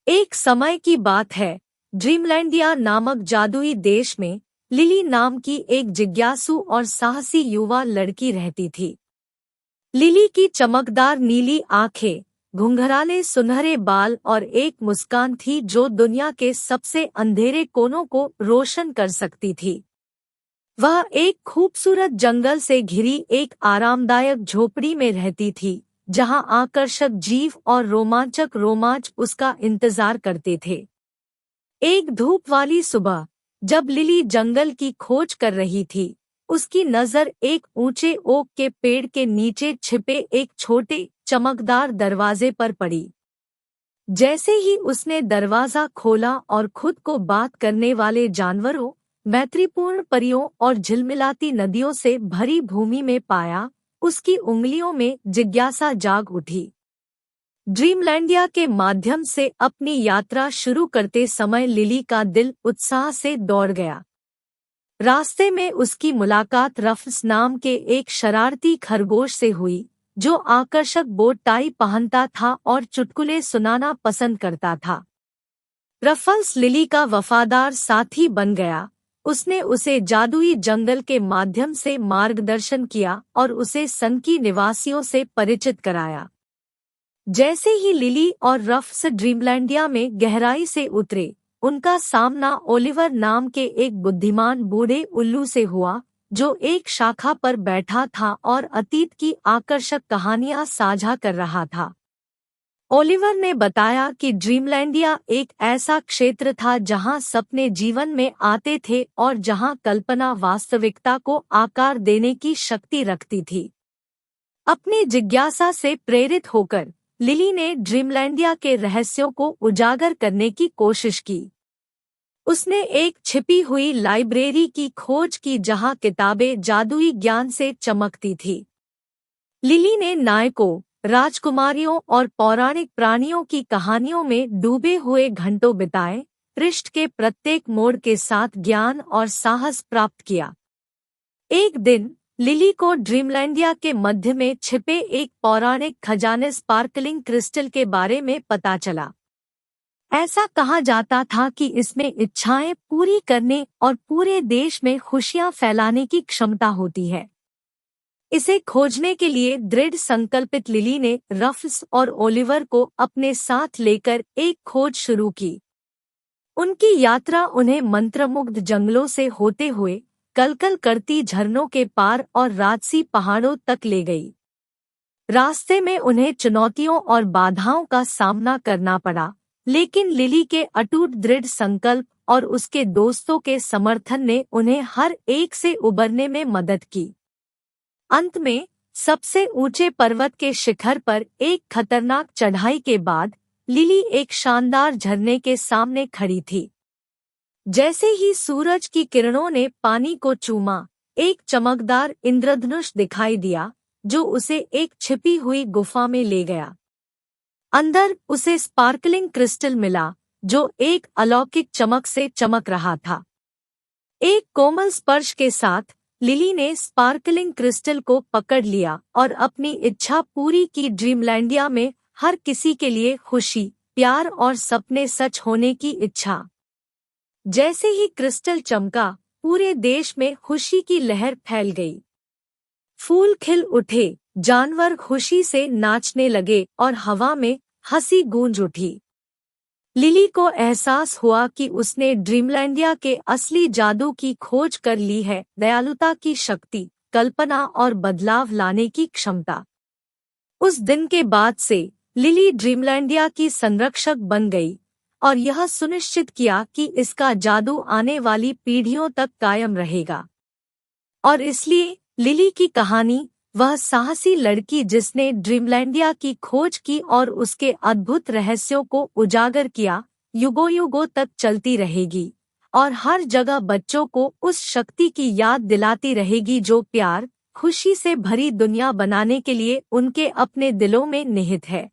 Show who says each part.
Speaker 1: एक समय की बात है, ड्रीमलैंडिया नामक जादुई देश में लिली नाम की एक जिज्ञासु और साहसी युवा लड़की रहती थी। लिली की चमकदार नीली आंखें, घुंघराले सुनहरे बाल और एक मुस्कान थी जो दुनिया के सबसे अंधेरे कोनों को रोशन कर सकती थी। वह एक खूबसूरत जंगल से घिरी एक आरामदायक झोपड़ी में रहती थी, जहां आकर्षक जीव और रोमांचक रोमांच उसका इंतजार करते थे। एक धूप वाली सुबह, जब लिली जंगल की खोज कर रही थी, उसकी नजर एक ऊंचे ओक के पेड़ के नीचे छिपे एक छोटे चमकदार दरवाजे पर पड़ी। जैसे ही उसने दरवाजा खोला और खुद को बात करने वाले जानवरों, मैत्रीपूर्ण परियों और झिलमिलाती नदियों से भरी भूमि में पाया, उसकी उंगलियों में जिज्ञासा जाग उठी। ड्रीमलैंडिया के माध्यम से अपनी यात्रा शुरू करते समय लिली का दिल उत्साह से दौड़ गया। रास्ते में उसकी मुलाकात रफ्स नाम के एक शरारती खरगोश से हुई, जो आकर्षक बोट टाई पहनता था और चुटकुले सुनाना पसंद करता था। रफल्स लिली का वफादार साथी बन गया। उसने उसे जादुई जंगल के माध्यम से मार्गदर्शन किया और उसे सनकी निवासियों से परिचित कराया। जैसे ही लिली और रफ्स ड्रीमलैंडिया में गहराई से उतरे, उनका सामना ओलिवर नाम के एक बुद्धिमान बूढ़े उल्लू से हुआ, जो एक शाखा पर बैठा था और अतीत की आकर्षक कहानियां साझा कर रहा था। ओलिवर ने बताया कि ड्रीमलैंडिया एक ऐसा क्षेत्र था जहां सपने जीवन में आते थे और जहां कल्पना वास्तविकता को आकार देने की शक्ति रखती थी। अपनी जिज्ञासा से प्रेरित होकर लिली ने ड्रीमलैंडिया के रहस्यों को उजागर करने की कोशिश की। उसने एक छिपी हुई लाइब्रेरी की खोज की जहां किताबें जादुई ज्ञान से चमकती थी। लिली ने नायकों, राजकुमारियों और पौराणिक प्राणियों की कहानियों में डूबे हुए घंटों बिताए, पृष्ठ के प्रत्येक मोड़ के साथ ज्ञान और साहस प्राप्त किया। एक दिन लिली को ड्रीमलैंडिया के मध्य में छिपे एक पौराणिक खजाने स्पार्कलिंग क्रिस्टल के बारे में पता चला। ऐसा कहा जाता था कि इसमें इच्छाएं पूरी करने और पूरे देश में खुशियां फैलाने की क्षमता होती है। इसे खोजने के लिए दृढ़ संकल्पित लिली ने रफ्स और ओलिवर को अपने साथ लेकर एक खोज शुरू की। उनकी यात्रा उन्हें मंत्रमुग्ध जंगलों से होते हुए कलकल करती झरनों के पार और राजसी पहाड़ों तक ले गई। रास्ते में उन्हें चुनौतियों और बाधाओं का सामना करना पड़ा, लेकिन लिली के अटूट दृढ़ संकल्प और उसके दोस्तों के समर्थन ने उन्हें हर एक से उबरने में मदद की। अंत में सबसे ऊंचे पर्वत के शिखर पर एक खतरनाक चढ़ाई के बाद लिली एक शानदार झरने के सामने खड़ी थी। जैसे ही सूरज की किरणों ने पानी को चूमा, एक चमकदार इंद्रधनुष दिखाई दिया, जो उसे एक छिपी हुई गुफा में ले गया। अंदर उसे स्पार्कलिंग क्रिस्टल मिला, जो एक अलौकिक चमक से चमक रहा था। एक कोमल स्पर्श के साथ लिली ने स्पार्कलिंग क्रिस्टल को पकड़ लिया और अपनी इच्छा पूरी की। ड्रीमलैंडिया में हर किसी के लिए खुशी, प्यार और सपने सच होने की इच्छा। जैसे ही क्रिस्टल चमका, पूरे देश में खुशी की लहर फैल गई। फूल खिल उठे, जानवर खुशी से नाचने लगे और हवा में हंसी गूंज उठी। लिली को एहसास हुआ कि उसने ड्रीमलैंडिया के असली जादू की खोज कर ली है, दयालुता की शक्ति, कल्पना और बदलाव लाने की क्षमता। उस दिन के बाद से लिली ड्रीमलैंडिया की संरक्षक बन गई और यह सुनिश्चित किया कि इसका जादू आने वाली पीढ़ियों तक कायम रहेगा। और इसलिए लिली की कहानी, वह साहसी लड़की जिसने ड्रीमलैंडिया की खोज की और उसके अद्भुत रहस्यों को उजागर किया, युगों युगों तक चलती रहेगी और हर जगह बच्चों को उस शक्ति की याद दिलाती रहेगी जो प्यार, खुशी से भरी दुनिया बनाने के लिए उनके अपने दिलों में निहित है।